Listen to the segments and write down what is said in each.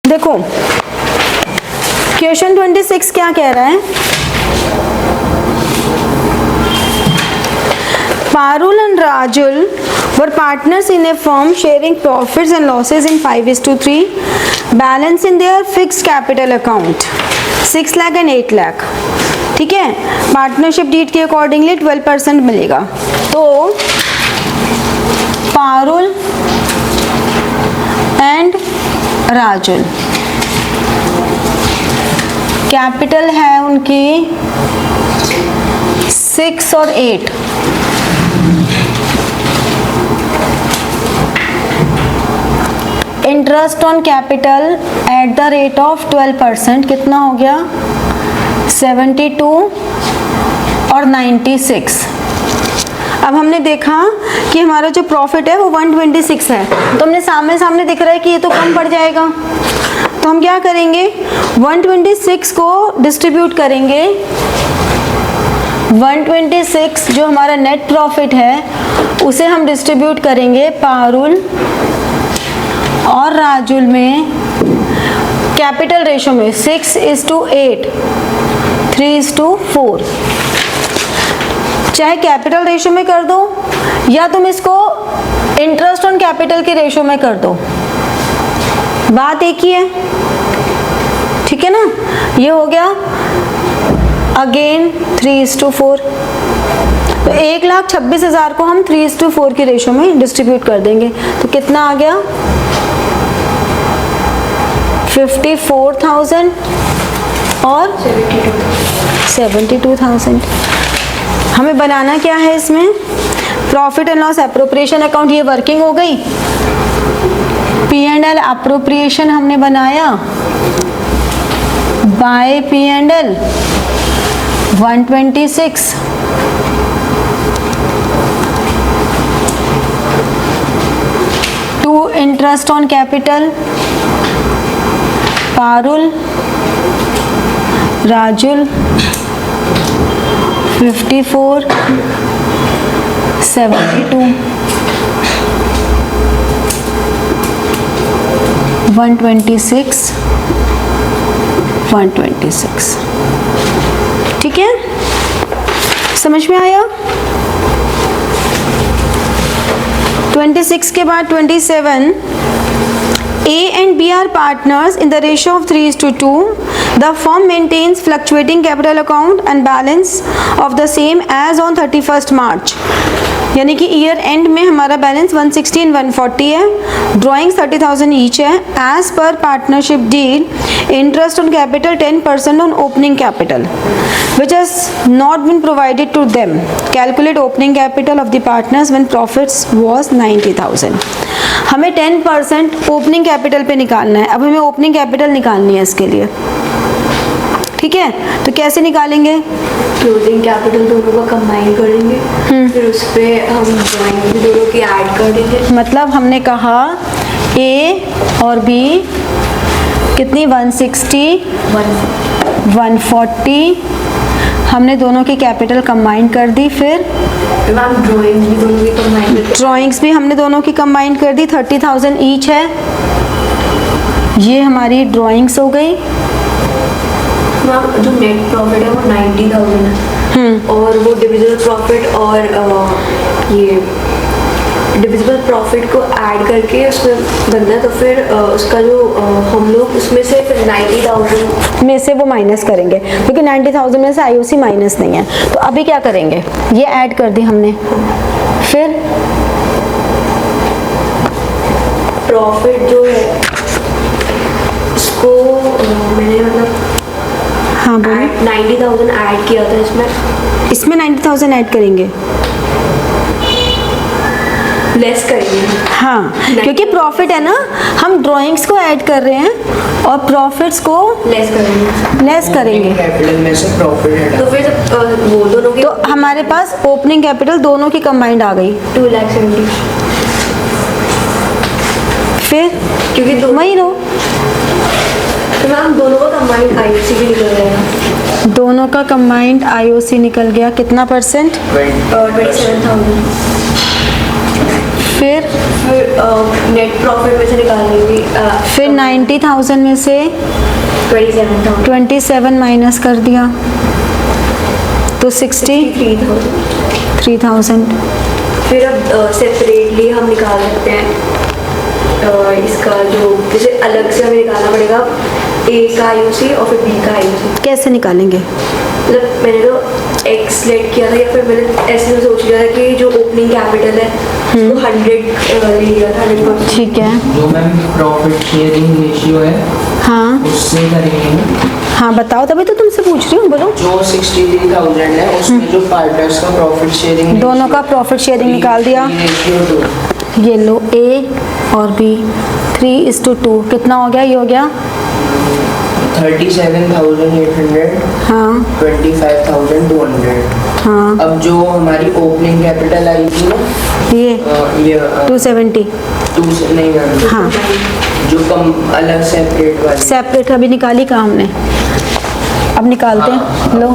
देखो क्वेश्चन 26 क्या कह रहा है, Parul and Rajul were partners in a firm sharing profits and losses in 5:3, balance in their fixed capital account 6 lakh and 8 lakh. ठीक है, पार्टनरशिप डीड के अकॉर्डिंगली 12% मिलेगा। तो पारुल एंड राजुल कैपिटल है उनकी 6 और 8। Interest on capital at the rate of 12% कितना हो गया 72 और 96। अब हमने देखा कि हमारा जो प्रॉफिट है वो 126 है, तो हमने सामने सामने दिख रहा है कि ये तो कम पड़ जाएगा, तो हम क्या करेंगे 126 को डिस्ट्रीब्यूट करेंगे। 126 जो हमारा नेट प्रॉफिट है उसे हम डिस्ट्रीब्यूट करेंगे पारुल और राजुल में कैपिटल रेशो में 6:8, 3:4। चाहे कैपिटल रेशो में कर दो या तुम इसको इंटरेस्ट ऑन कैपिटल के रेशो में कर दो, बात एक ही है। ठीक है ना, ये हो गया अगेन 3:4। तो 1,26,000 को हम 3:4 के रेशो में डिस्ट्रीब्यूट कर देंगे, तो कितना आ गया 54,000 और 72,000। हमें बनाना क्या है इसमें, profit and loss appropriation account, ये वर्किंग हो गई। P&L एप्रोप्रिएशन हमने बनाया by P&L 126। To interest on capital Parul Rajul 54 72 126 126। ठीक है, समझ में आया। 26 के बाद 27, A and B are partners in the ratio of 3:2. The firm maintains fluctuating capital account and balance of the same as on 31st March. यानी कि ईयर एंड में हमारा बैलेंस 160 and 140 है, ड्रॉइंग्स 30,000 ईच है। As per partnership deal interest on capital 10% on opening capital which has not been provided to them. Calculate opening capital of the partners when profits was 90,000. हमें 10% opening capital पे निकालना है। अब हमें opening capital निकालनी है इसके लिए। ठीक है, तो कैसे निकालेंगे, क्लोजिंग कैपिटल दोनों का कंबाइन करेंगे, फिर उस पर हम ड्राइंग भी दोनों की ऐड कर देंगे। मतलब हमने कहा A और B कितनी 160 140, हमने दोनों की कैपिटल कंबाइन कर दी। फिर मैम ड्राइंग्स भी दोनों की कंबाइन कर दी, ड्राइंग्स भी हमने दोनों की कंबाइन कर दी। 30,000 ईच है, ये हमारी ड्राइंग्स हो गई। मैम जो नेट प्रॉफिट है वो 90,000 है, और वो डिविजिबल प्रॉफिट और ये डिविजिबल प्रॉफिट को ऐड करके उसमें बनना है, तो फिर उसका जो हम लोग उसमें से फिर 90,000 में से वो माइनस करेंगे, क्योंकि 90,000 में से आईओसी माइनस नहीं है। तो अभी क्या करेंगे, ये ऐड कर दी हमने। फिर प्रॉफिट जो है उसको मैंने मतलब हाँ बोलिए, 90,000 ऐड किया था इसमें 90,000 ऐड करेंगे, लेस करेंगे। हाँ, क्योंकि प्रॉफिट है ना, हम ड्राइंग्स को ऐड कर रहे हैं और प्रॉफिट्स को लेस करेंगे। कैपिटल में से प्रॉफिट है, तो फिर वो दोनों की तो हमारे पास ओपनिंग कैपिटल दोनों की कंबाइंड आ गई 2,70,000। फिर क्योंकि वही लो, तो मैम दोनों का कंबाइंड आईओसी भी निकल जाएगा। दोनों का कंबाइंड आईओसी निकल गया कितना परसेंट, 27,000। फिर नेट प्रॉफिट में से निकालेंगे फिर 90,000 में से 27,000 27 माइनस कर दिया तो 3,000।63,000। फिर अब सेपरेटली हम निकाल सकते हैं इसका जो जैसे अलग से हमें निकालना पड़ेगा ए का आईओसी और फिर बी का आईओसी। कैसे निकालेंगे? मतलब मैंने तो एक्स सेलेक्ट किया था या फिर मैंने ऐसे में सोच लिया था कि जो ओपनिंग कैपिटल है तो 100 लिया था 100%। ठीक है, जो मैम प्रॉफिट शेयरिंग रेशियो है हाँ उससे करेंगे। हाँ बताओ, तभी तो तुमसे पूछ रही हूँ, बोलो। जो 63,000 है उसमें जो पार्टनर्स का प्रॉफिट शेयरिंग दोनों का प्रॉफिट शेयरिंग निकाल दिया। ये लो ए और बी 3:2 कितना हो गया? ये हो गया 37,800, हाँ 25,200। हाँ, अब जो हमारी ओपनिंग कैपिटल आई थी ना ये ये 270, नहीं मैम, हाँ जो कम अलग सेपरेट वाली सेपरेट अभी निकाली कहाँ हमने, अब निकालते हैं। लो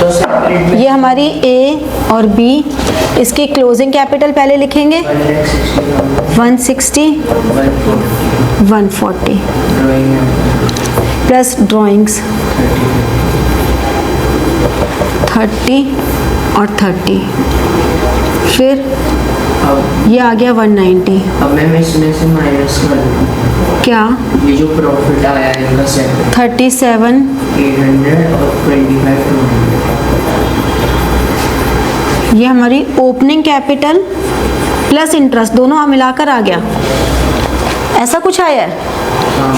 तो सेपरेट में ये हमारी ए और बी, इसकी क्लोजिंग कैपिटल पहले लिखेंगे 160, 140 प्लस ड्राइंग्स 30 और 30, फिर अब ये आ गया 190। अब मैम इसमें से माइनस कर दूँ क्या? ये जो प्रॉफिट आया है इनका सेपरेट 37 800 और 25,200। ये हमारी ओपनिंग कैपिटल प्लस इंटरेस्ट दोनों मिलाकर आ गया, ऐसा कुछ आया है। हाँ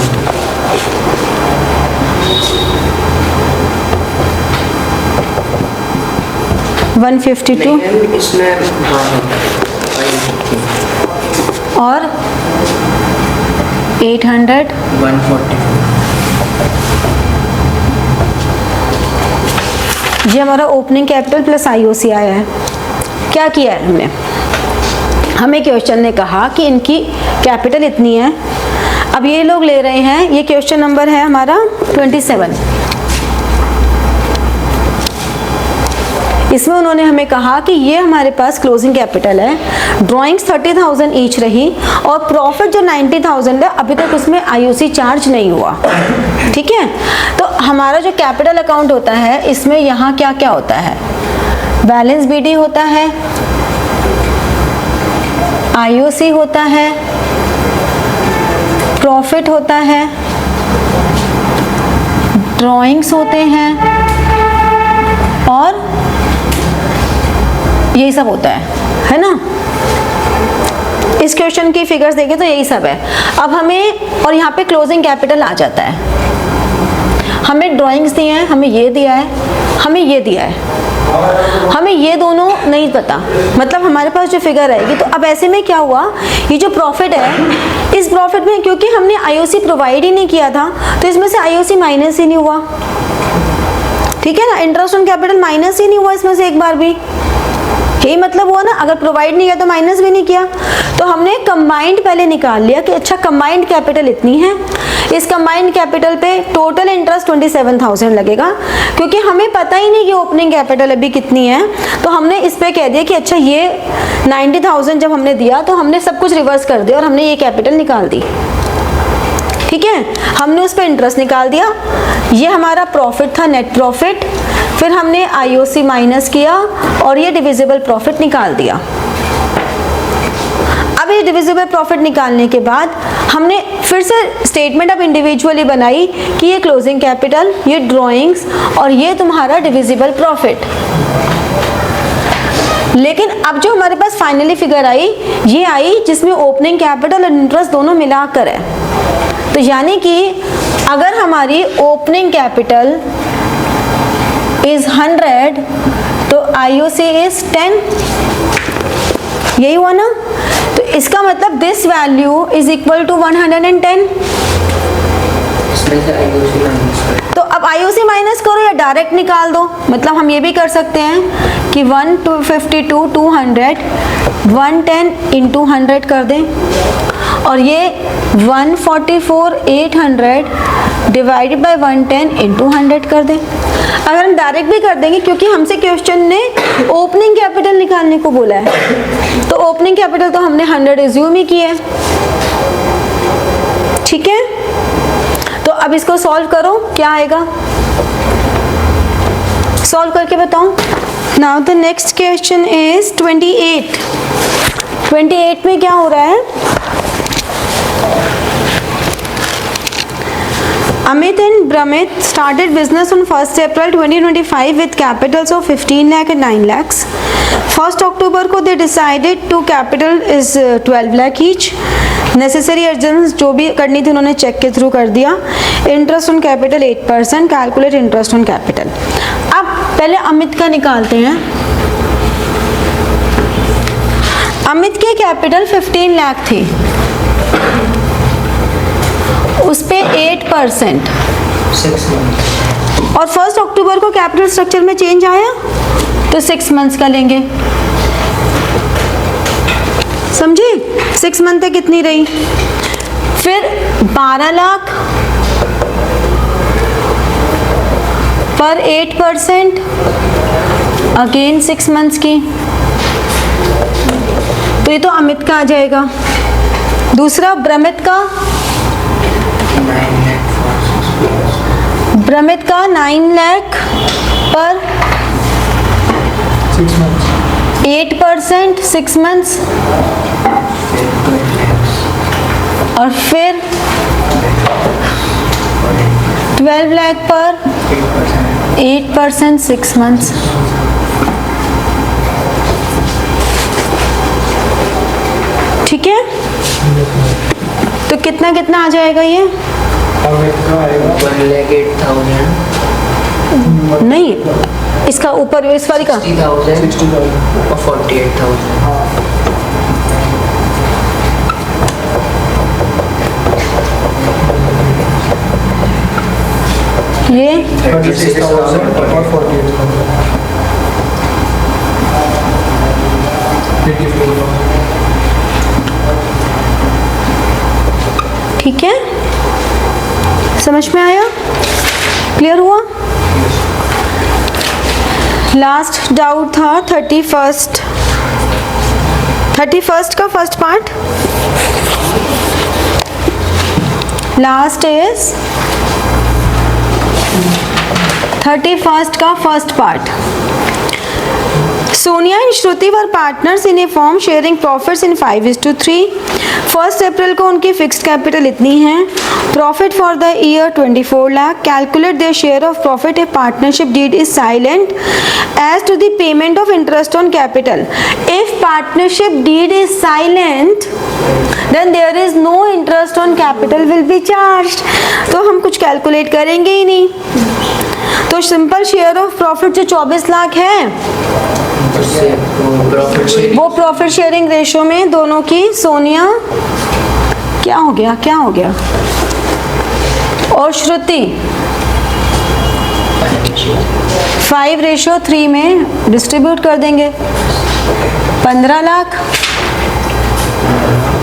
152 नहीं मैम इसमें हाँ और 800 140। ये हमारा ओपनिंग कैपिटल प्लस आईओसी आया है। क्या किया है हमने? हमें क्वेश्चन ने कहा कि इनकी कैपिटल इतनी है। अब ये लोग ले रहे हैं, ये क्वेश्चन नंबर है हमारा 27। इसमें उन्होंने हमें कहा कि ये हमारे पास क्लोजिंग कैपिटल है, ड्राइंग्स 30,000 ईच रही और प्रॉफिट जो 90,000 है, अभी तक उसमें आईओसी चार्ज नहीं हुआ। ठीक है, तो हमारा जो कैपिटल अकाउंट होता है इसमें यहाँ क्या क्या होता है? बैलेंस बीडी होता है, आईओसी होता है, प्रॉफिट होता है, ड्राइंग्स होते हैं और यही सब होता है ना। इस क्वेश्चन की फिगर्स देखें तो यही सब है। अब हमें, और यहाँ पे क्लोजिंग कैपिटल आ जाता है, हमें ड्राइंग्स दिए हैं, हमें ये दिया है, हमें ये दिया है, हमें ये दोनों नहीं पता, मतलब हमारे पास जो फिगर आएगी। तो अब ऐसे में क्या हुआ, ये जो प्रॉफिट है, इस प्रॉफिट में क्योंकि हमने आईओसी प्रोवाइड ही नहीं किया था तो इसमें से आईओसी माइनस ही नहीं हुआ। ठीक है ना, इंटरेस्ट ऑन कैपिटल माइनस ही नहीं हुआ इसमें से एक बार भी। यही मतलब हुआ ना, अगर प्रोवाइड नहीं किया तो माइनस भी नहीं किया। तो हमने कंबाइंड पहले निकाल लिया कि अच्छा कंबाइंड कैपिटल इतनी है, इस कंबाइंड कैपिटल पे टोटल इंटरेस्ट 27,000 लगेगा, क्योंकि हमें पता ही नहीं कि ओपनिंग कैपिटल अभी कितनी है। तो हमने इस पे कह दिया कि अच्छा ये 90,000 जब हमने दिया तो हमने सब कुछ रिवर्स कर दिया और हमने ये कैपिटल निकाल दी। ठीक है, हमने उस पर इंटरेस्ट निकाल दिया, ये हमारा प्रॉफिट था, नेट प्रॉफिट, फिर हमने आईओसी माइनस किया और ये डिविजिबल प्रॉफिट निकाल दिया। अब ये डिविजिबल प्रॉफिट निकालने के बाद हमने फिर से स्टेटमेंट अब इंडिविजुअली बनाई कि ये क्लोजिंग कैपिटल, ये ड्राइंग्स और ये तुम्हारा डिविजिबल प्रॉफिट। लेकिन अब जो हमारे पास फाइनली फिगर आई, ये आई जिसमें ओपनिंग कैपिटल और इंटरेस्ट दोनों मिलाकर है। तो यानी कि अगर हमारी ओपनिंग कैपिटल इज 100 तो आईओसी इज 10, यही हुआ ना। तो इसका मतलब this value is equal to 110। तो अब आईओसी माइनस करो या डायरेक्ट निकाल दो, मतलब हम ये भी कर सकते हैं कि 152 200 110 इंटू 100 कर दें और ये 144 800 डिवाइडेड बाय 110 इंटू 100 कर दें। अगर हम डायरेक्ट भी कर देंगे, क्योंकि हमसे क्वेश्चन ने ओपनिंग कैपिटल निकालने को बोला है, तो ओपनिंग कैपिटल तो हमने 100 एज्यूम ही किया है। ठीक है, तो अब इसको सॉल्व करो, क्या आएगा सॉल्व करके बताओ। Now the next question is 28। 28 में क्या हो रहा है? Amit and Bramit started business on 1st April 2025 with capitals of 15 lakh and 9 lakhs. 1st October को they decided to capital is 12 lakh each. Necessary adjustments जो भी करनी थी उन्होंने चेक के थ्रू कर दिया। Interest on capital 8%. Calculate interest on capital. अब पहले अमित का निकालते हैं। अमित के कैपिटल 15 लाख थे, उस पे 8% 6 months। और 1 अक्टूबर को कैपिटल स्ट्रक्चर में चेंज आया तो 6 मंथ्स का लेंगे। समझे? 6 मंथ तक कितनी रही? फिर 12 लाख पर 8%, अगेन 6 मंथ्स की, तो ये तो अमित का आ जाएगा। दूसरा ब्रमित का 9 लाख पर 8%, 6 मंथ्स, और फिर 12 लाख पर 8%, 6 मंथ्स। ठीक है, तो कितना कितना आ जाएगा ये? 1,08,000 नहीं, इसका ऊपर इस वाली का 60,000 और 48,000। ये 36,000 और 48,000। ठीक है, समझ में आया? क्लियर हुआ? लास्ट डाउट था 31st का first part. Last is 31st का first part. Sonia and Shruti were partners in a firm sharing profits in 5:3. 1st April को उनकी फिक्स्ड कैपिटल इतनी है। Profit for the year 24 lakh. Calculate their share of profit if partnership deed is silent as to the payment of interest on capital. If partnership deed is silent then there is no interest on capital will be charged. तो हम कुछ calculate करेंगे ही नहीं। तो simple share of profit जो 24 लाख है वो profit sharing ratio में दोनों की, सोनिया क्या हो गया और श्रुति 5:3 में डिस्ट्रीब्यूट कर देंगे। 15 लाख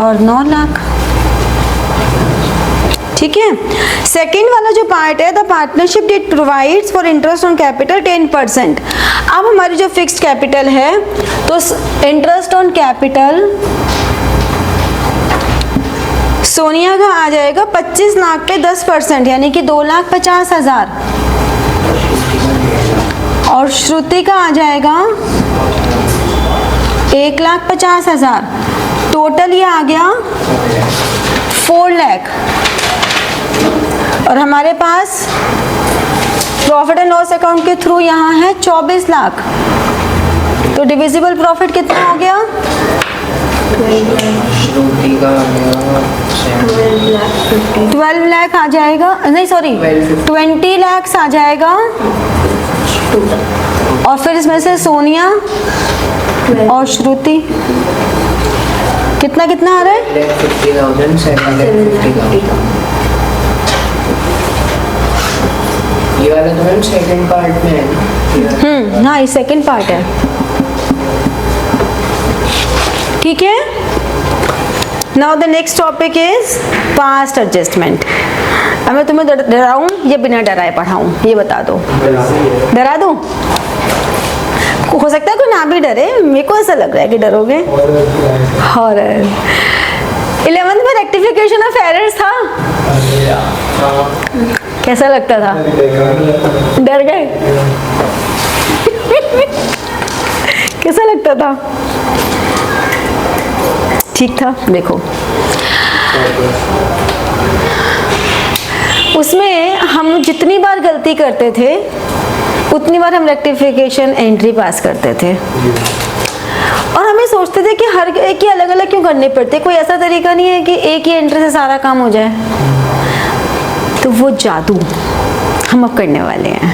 और 9 लाख। ठीक है, सेकेंड वाला जो पार्ट है, the partnership did provides for interest on capital 10%। अब हमारी जो फिक्स्ड कैपिटल है तो इंटरेस्ट ऑन कैपिटल सोनिया का आ जाएगा 25 लाख पे 10%, यानी कि 2,50,000, और श्रुति का आ जाएगा 1,50,000। टोटल ये आ गया 4 लाख। और हमारे पास प्रॉफिट एंड लॉस अकाउंट के थ्रू यहाँ है 24 लाख। तो डिविजिबल प्रॉफिट कितना हो गया? 12 लाख आ जाएगा, नहीं सॉरी 20 लाख आ जाएगा। और फिर इसमें से सोनिया और श्रुति कितना कितना आ रहा है? 50,000, 750,000। ये वाला तो मैम सेकंड पार्ट में है ना? हाँ, ये सेकंड पार्ट है। ठीक है, now the next topic is past adjustment. अब मैं तुम्हें डराऊं या बिना डराए पढ़ाऊं, ये बता दो। डरा दूं? हो सकता है कोई ना भी डरे, मेरे को ऐसा लग रहा है कि डरोगे। हॉरर। 11th में रेक्टिफिकेशन ऑफ एरर्स था, कैसा लगता था? डर गए? कैसा लगता था? ठीक था। देखो उसमें हम जितनी बार गलती करते थे उतनी बार हम रेक्टिफिकेशन एंट्री पास करते थे, और हमें सोचते थे कि हर एक की अलग अलग क्यों करनी पड़ती है, कोई ऐसा तरीका नहीं है कि एक ही एंट्री से सारा काम हो जाए। तो वो जादू हम अब करने वाले हैं।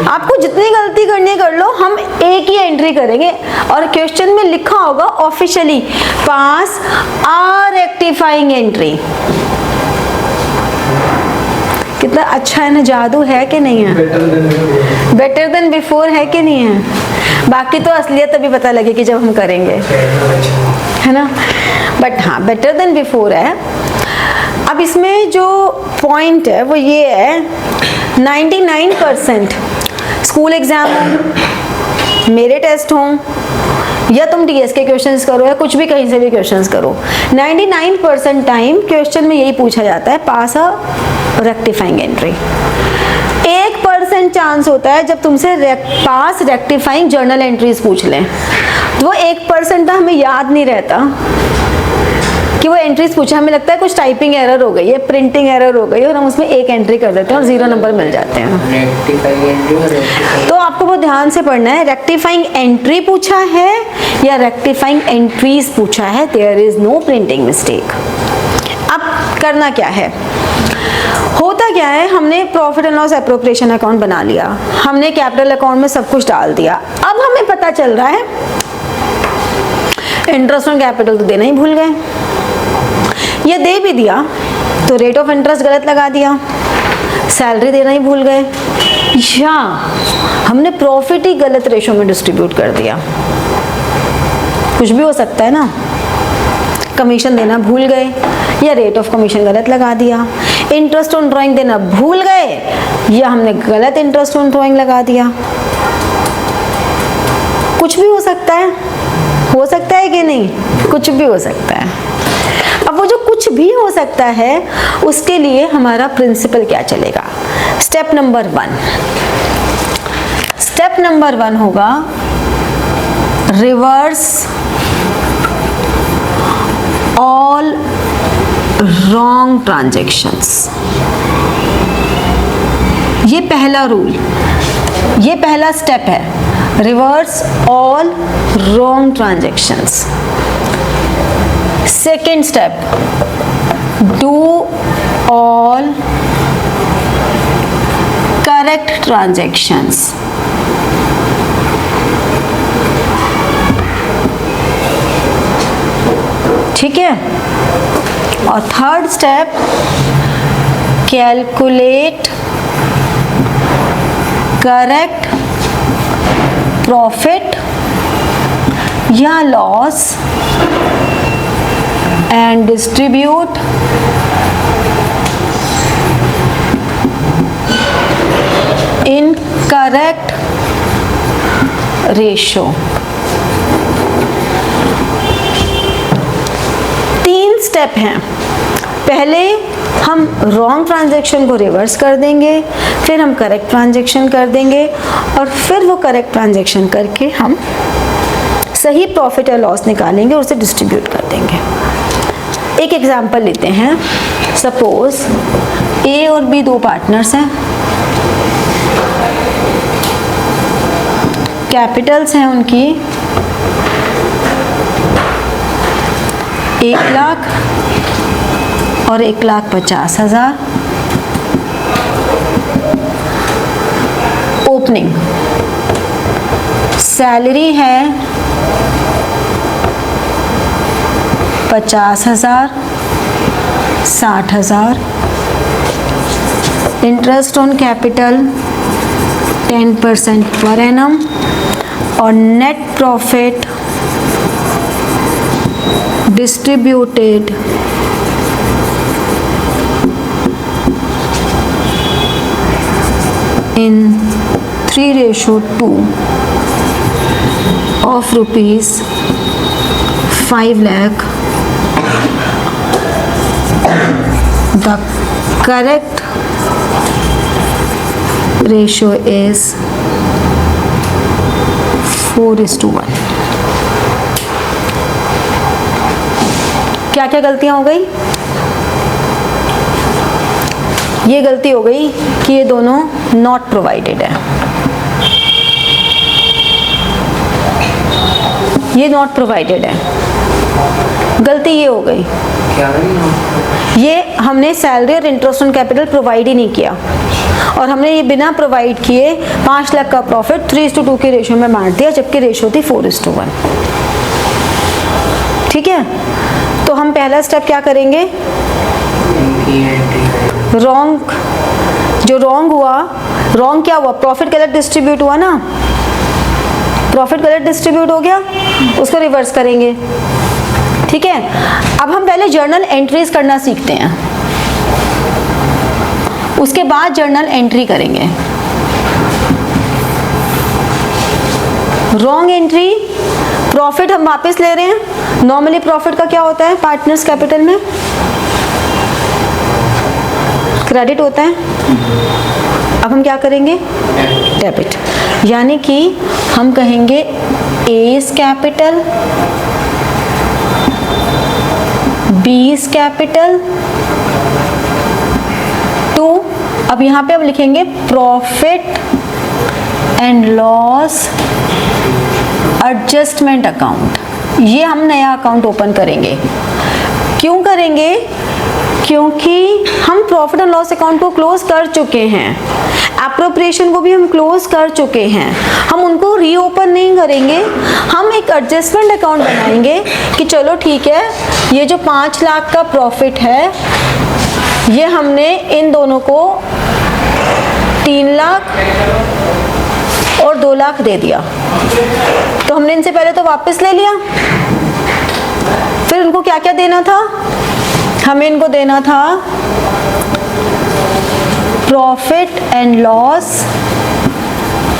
आपको जितनी गलती करनी है कर लो, हम एक ही एंट्री करेंगे और क्वेश्चन में लिखा होगा ऑफिशियली पास आ रेक्टिफाइंग एंट्री। कितना अच्छा है ना, जादू है कि नहीं है? बेटर देन बिफोर है कि नहीं है? बाकी तो असलियत तभी पता लगेगी जब हम करेंगे, है ना? बट हाँ, बेटर देन बिफोर है। अब इसमें जो पॉइंट है वो ये है, 99% स्कूल एग्जाम हो, मेरे टेस्ट हों, या तुम डीएस के क्वेश्चंस करो या कुछ भी कहीं से भी क्वेश्चंस करो, 99% टाइम क्वेश्चन में यही पूछा जाता है, पास अ रेक्टिफाइंग एंट्री। 1% चांस होता है जब तुमसे पास रेक्टिफाइंग जर्नल एंट्रीज पूछ लें, तो वो 1% तो हमें याद नहीं रहता कि वो एंट्रीज पूछा, हमें लगता है कुछ टाइपिंग एरर हो गई है, प्रिंटिंग एरर हो गई है, और हम उसमें एक एंट्री कर देते हैं और 0 नंबर मिल जाते हैं। तो आपको वो ध्यान से पढ़ना है, रेक्टिफाइंग एंट्री पूछा है या रेक्टिफाइंग एंट्रीज पूछा है, there is no printing mistake. अब करना क्या है, होता क्या है, हमने profit and loss appropriation account बना लिया, हमने कैपिटल अकाउंट में सब कुछ डाल दिया। अब हमें पता चल रहा है इंटरेस्ट ऑन कैपिटल तो देना ही भूल गए, ये दे भी दिया तो रेट ऑफ इंटरेस्ट गलत लगा दिया, सैलरी देना ही भूल गए, या हमने प्रॉफिट ही गलत रेशो में डिस्ट्रीब्यूट कर दिया, कुछ भी हो सकता है ना। कमीशन देना भूल गए या रेट ऑफ कमीशन गलत लगा दिया, इंटरेस्ट ऑन ड्राइंग देना भूल गए या हमने गलत इंटरेस्ट ऑन ड्राइंग लगा दिया, कुछ भी हो सकता है कि नहीं? कुछ भी हो सकता है। अब वो जो कुछ भी हो सकता है उसके लिए हमारा प्रिंसिपल क्या चलेगा? स्टेप नंबर 1 होगा रिवर्स ऑल रॉन्ग ट्रांजैक्शंस। ये पहला रूल, ये पहला स्टेप है, reverse all wrong transactions. Second step, do all correct transactions. ठीक है। और third step, calculate correct profit या loss and distribute in correct ratio। 3 step हैं। पहले हम रॉन्ग ट्रांजैक्शन को रिवर्स कर देंगे, फिर हम करेक्ट ट्रांजैक्शन कर देंगे, और फिर वो करेक्ट ट्रांजैक्शन करके हम सही प्रॉफिट या लॉस निकालेंगे और उसे डिस्ट्रीब्यूट कर देंगे। एक एग्जांपल लेते हैं, सपोज ए और बी 2 पार्टनर्स हैं, कैपिटल्स हैं उनकी 1 लाख और 1,50,000। ओपनिंग सैलरी है 50,000, 60,000, interest on capital 10% per annum, और net profit distributed in 3:2 of rupees 5 lakh, the correct ratio is 4:1. क्या क्या गलतियां हो गई? ये गलती हो गई कि ये दोनों नॉट प्रोवाइडेड है, ये नॉट प्रोवाइडेड है। गलती ये हो गई, क्या नहीं? ये हमने सैलरी और इंटरेस्ट ऑन कैपिटल प्रोवाइड ही नहीं किया, और हमने ये बिना प्रोवाइड किए 5 लाख का प्रॉफिट 3:2 के रेशो में बांट दिया, जबकि रेशो थी 4:1। ठीक है, तो हम पहला स्टेप क्या करेंगे? रॉन्ग, जो रॉन्ग हुआ, रॉन्ग क्या हुआ? प्रॉफिट गलत डिस्ट्रीब्यूट हुआ ना, प्रॉफिट गलत डिस्ट्रीब्यूट हो गया, उसको रिवर्स करेंगे। ठीक है, अब हम पहले जर्नल एंट्रीज करना सीखते हैं, उसके बाद जर्नल एंट्री करेंगे। रॉन्ग एंट्री, प्रॉफिट हम वापस ले रहे हैं। नॉर्मली प्रॉफिट का क्या होता है पार्टनर्स कैपिटल में? क्रेडिट होता है। अब हम क्या करेंगे? डेबिट, यानी कि हम कहेंगे ए's कैपिटल, बी's कैपिटल टू, अब यहाँ पे हम लिखेंगे profit and loss adjustment account. ये हम नया अकाउंट ओपन करेंगे। क्यों करेंगे? क्योंकि हम प्रॉफिट एंड लॉस अकाउंट को क्लोज कर चुके हैं, एप्रोप्रिएशन को भी हम क्लोज कर चुके हैं, हम उनको रीओपन नहीं करेंगे। हम एक एडजस्टमेंट अकाउंट बनाएंगे कि चलो ठीक है, ये जो 5 लाख का प्रॉफिट है, ये हमने इन दोनों को 3 लाख और 2 लाख दे दिया, तो हमने इनसे पहले तो वापस ले लिया, फिर उनको क्या क्या देना था? हमें इनको देना था profit and loss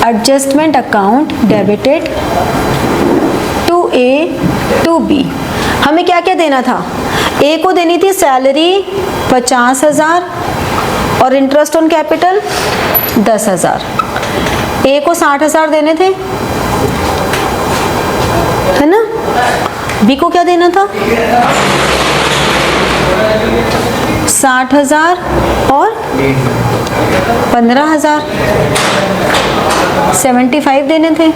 adjustment account debited to A to B. हमें क्या क्या देना था? ए को देनी थी सैलरी 50,000 और इंटरेस्ट ऑन कैपिटल 10,000। ए को 60,000 देने थे, है ना? बी को क्या देना था? 60,000 और 15,000, 75 देने थे,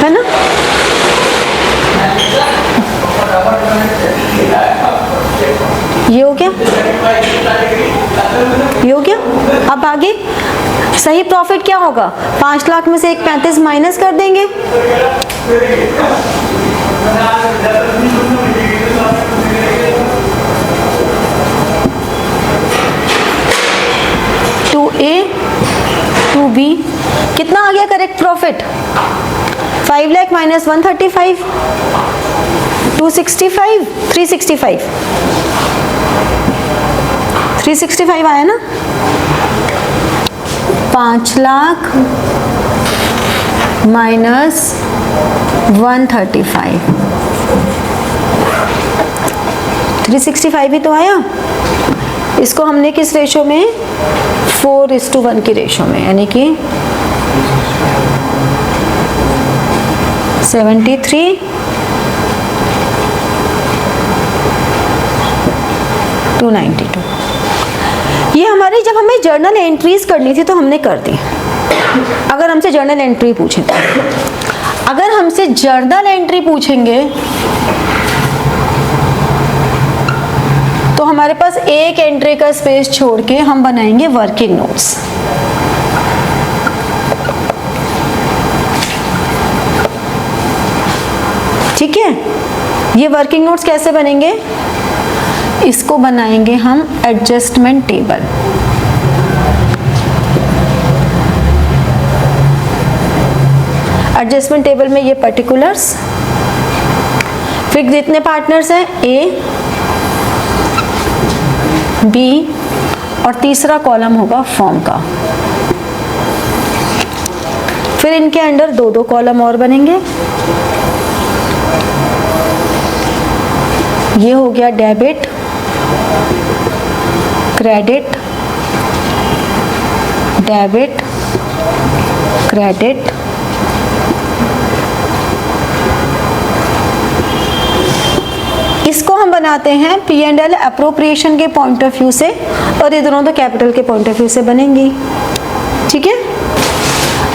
है ना? ये हो गया, ये हो गया। अब आगे सही प्रॉफिट क्या होगा? 5 लाख में से 1.35 माइनस कर देंगे, टू ए टू बी। कितना आ गया करेक्ट प्रॉफिट? 5 लाख माइनस 135, 265, 365, 365 आया ना? 5 लाख माइनस 135, 365 ही तो आया। इसको हमने किस रेशो में? 4:1 की रेशो में, यानी कि 73 to 92। ये हमारी, जब हमें जर्नल एंट्रीज करनी थी तो हमने कर दी। अगर हमसे जर्नल एंट्री पूछे, अगर हमसे जर्नल एंट्री पूछेंगे तो हमारे पास एक एंट्री का स्पेस छोड़ के हम बनाएंगे वर्किंग नोट्स। ठीक है, ये वर्किंग नोट्स कैसे बनेंगे? इसको बनाएंगे हम एडजस्टमेंट टेबल। एडजस्टमेंट टेबल में ये पर्टिकुलर्स, फिर कितने पार्टनर्स हैं, ए, बी और तीसरा कॉलम होगा फॉर्म का। फिर इनके अंडर दो दो कॉलम और बनेंगे। ये हो गया डेबिट, क्रेडिट, डेबिट, क्रेडिट, इसको हम बनाते हैं P&L अप्रोप्रिएशन के पॉइंट ऑफ व्यू से, और ये दोनों तो कैपिटल के पॉइंट ऑफ व्यू से बनेंगी। ठीक है,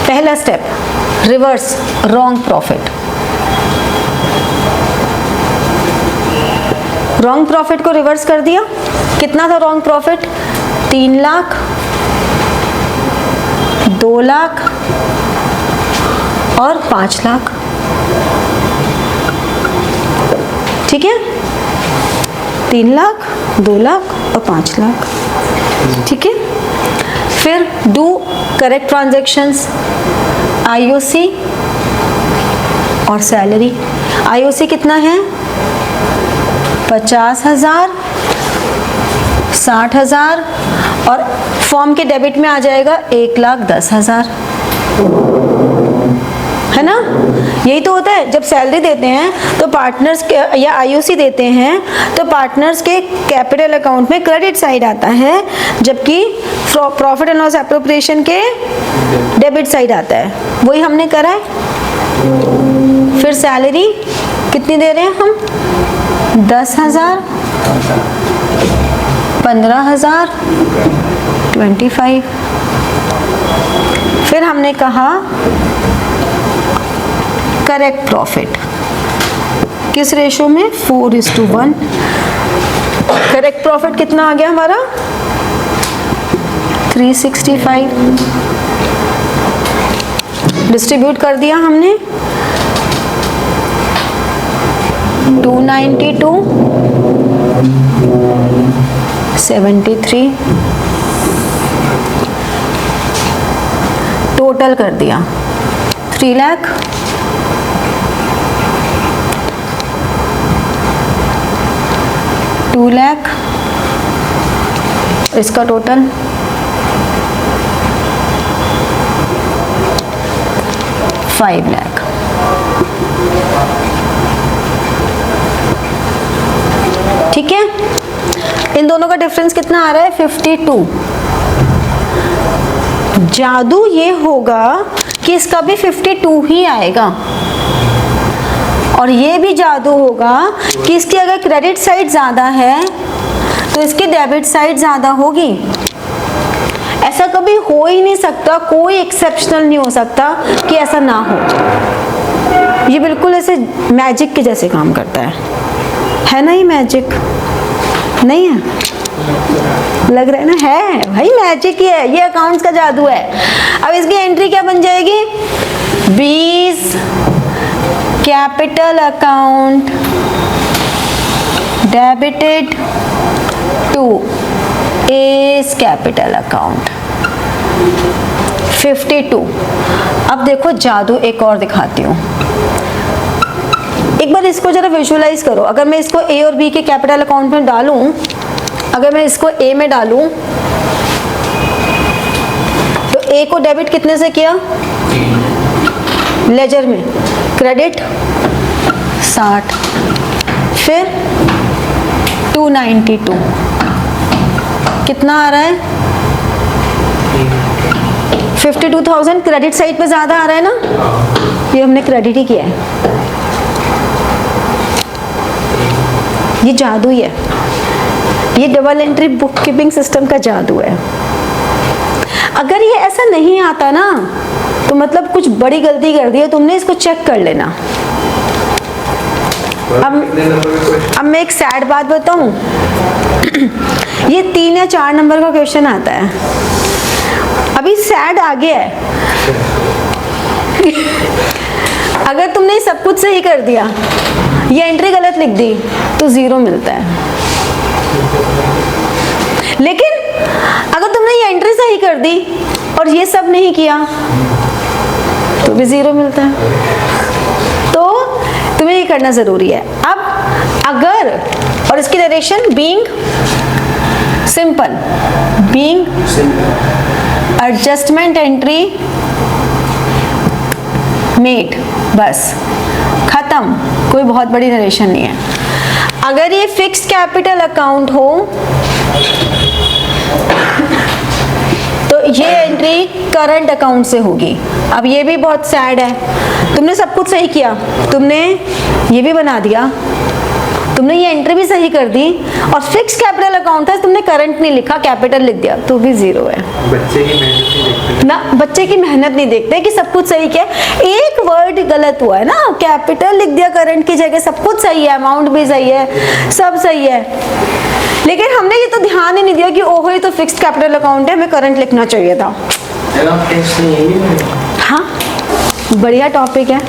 पहला step, reverse wrong profit. Wrong profit को रिवर्स कर दिया। कितना था रॉन्ग प्रॉफिट, 3 लाख, 2 लाख और 5 लाख। ठीक है, 3 लाख, 2 लाख और 5 लाख। ठीक है, फिर डू करेक्ट ट्रांजैक्शंस, IOC और सैलरी। IOC कितना है, 50,000, 60,000 और फॉर्म के डेबिट में आ जाएगा 1,10,000, है ना। यही तो होता है, जब सैलरी देते हैं तो पार्टनर्स के या IOC देते हैं तो पार्टनर्स के कैपिटल अकाउंट में क्रेडिट साइड आता है, जबकि प्रॉफिट एंड लॉस एप्रोप्रिएशन के डेबिट साइड आता है। वही हमने करा है। फिर सैलरी कितनी दे रहे हैं हम, 10,000, 15,000, 25। फिर हमने कहा करेक्ट प्रॉफिट, किस रेशो में, 4:1। करेक्ट प्रॉफिट कितना आ गया हमारा, 365। डिस्ट्रीब्यूट कर दिया हमने, 292, 73। टोटल कर दिया 3 लाख, 2 लाख, इसका टोटल 5 लाख। ठीक है, इन दोनों का डिफरेंस कितना आ रहा है, 52। जादू ये होगा कि इसका भी 52 ही आएगा, और ये भी जादू होगा कि इसकी अगर क्रेडिट साइड ज़्यादा है तो इसकी डेबिट साइड ज़्यादा होगी। ऐसा कभी हो ही नहीं सकता, कोई एक्सेप्शनल नहीं हो सकता कि ऐसा ना हो। ये बिल्कुल ऐसे मैजिक के जैसे काम करता है ना। ये मैजिक नहीं है, लग रहा है ना, है भाई, मैजिक ही है, ये अकाउंट्स का जादू है। अब इसकी एंट्री क्या बन जाएगी, 20 capital account debited to S capital account, 52। अब देखो जादू एक और दिखाती हूँ, एक बार इसको जरा विजुअलाइज करो। अगर मैं इसको ए और बी के कैपिटल अकाउंट में डालूं, अगर मैं इसको ए में डालूं तो ए को डेबिट कितने से किया, लेजर में, क्रेडिट 60, फिर 292 कितना आ रहा है, 52,000 क्रेडिट साइड पे ज्यादा आ रहा है ना, ये हमने क्रेडिट ही किया है। ये जादू ही है, ये double entry book keeping system का जादू है। अगर ये ऐसा नहीं आता ना तो मतलब कुछ बड़ी गलती कर दी है तुमने, इसको चेक कर लेना। अब मैं एक सैड बात बताऊं, ये 3 या 4 नंबर का क्वेश्चन आता है, अभी सैड आगे है। अगर तुमने सब कुछ सही कर दिया, ये एंट्री गलत लिख दी तो 0 मिलता है, लेकिन अगर तुमने ये एंट्री सही कर दी और ये सब नहीं किया तो भी 0 मिलता है। तो तुम्हें ये करना जरूरी है। अब अगर, और इसकी narration being simple, being adjustment entry made, बस खत्म, कोई बहुत बड़ी नरेशन नहीं है। अगर ये फिक्स्ड कैपिटल अकाउंट हो तो ये एंट्री करंट अकाउंट से होगी। अब ये भी बहुत सैड है, तुमने सब कुछ सही किया, तुमने ये भी बना दिया, तुमने ये एंट्री भी सही कर दी, और फिक्स कैपिटल अकाउंट है, तुमने करंट नहीं लिखा, कैपिटल लिख दिया, तो भी जीरो है। बच्चे की मेहनत नहीं देखते ना, बच्चे की मेहनत नहीं देखते कि सब कुछ सही किया, एक वर्ड गलत हुआ है ना, कैपिटल लिख दिया करंट की जगह, सब कुछ सही है, अमाउंट भी सही है, सब सही है, लेकिन हमने ये तो ध्यान ही नहीं दिया कि ओहो ये तो फिक्स्ड कैपिटल अकाउंट है, हमें करंट लिखना चाहिए था। टेस्ट नहीं है। हाँ, बढ़िया टॉपिक है।